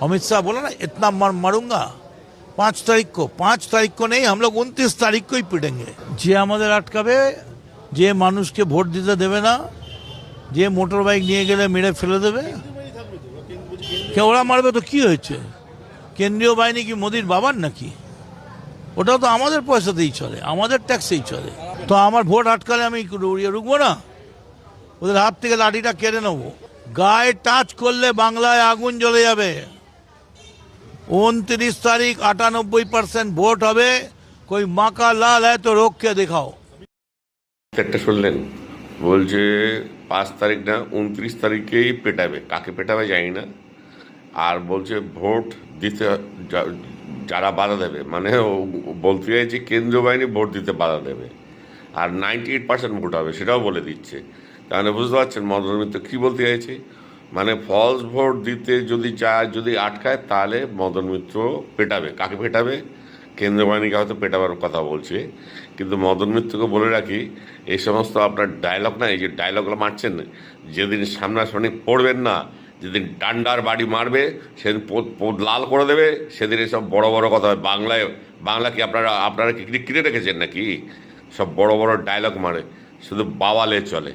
अमित शाह बोला ना इतना मारूंगा 5 तारीख को नहीं, हम लोग 29 तारीख को ही पिटेंगे। যে আমাদের আটকাবে, যে মানুষকে ভোট দিতে দেবে না, যে মোটর বাইক নিয়ে গেলে মেরে ফেলে দেবে, কে ওরা মারবে তো কি হয়েছে? কেন্দ্রীয় বাহিনী কি মোদির বাবার নাকি? ওটাও তো আমাদের পয়সাতেই চলে, আমাদের ট্যাক্সেই চলে। তো আমার ভোট আটকালে আমি রুকবো না? ওদের হাত থেকে লাঠিটা কেড়ে নেবো। গায়ে টাচ করলে বাংলায় আগুন জ্বলে যাবে। 29 तारीख 98% ভোট হবে। कोई माँ का लाल है तो रोक के दिखाओ। একটা শুনলেন বলছে 5 তারিখ না 29 তারিখেই পেটাবে, কাকে পেটাবে জানি না। আর বলছে ভোট দিতে যারা বাধা দেবে, মানে বলতে চাইছে কেন্দ্রীয় বাহিনী ভোট দিতে বাধা দেবে, আর 98% ভোট হবে সেটাও বলে দিচ্ছে। তাহলে বুঝতে পারছেন মদন মিত্র কী বলতে চাইছে? মানে ফলস ভোট দিতে যদি আটকায় তাহলে মদন মিত্র পেটাবে। কাকে পেটাবে? কেন্দ্রীয় বাহিনীকে হয়তো পেটাবার কথা বলছে। কিন্তু মদন মিত্রকে বলে রাখি, এই সমস্ত আপনার ডায়লগ না, এই যে ডায়লগগুলো মারছেন, যেদিন সামনাসামনি পড়বেন না, যেদিন ডান্ডার বাড়ি মারবে সেদিন পোদ লাল করে দেবে, সেদিন এসব বড় বড় কথা হয়। বাংলা কি আপনারা কি কিনে রেখেছেন নাকি? সব বড় বড় ডায়লগ মারে, শুধু বাওয়ালে চলে।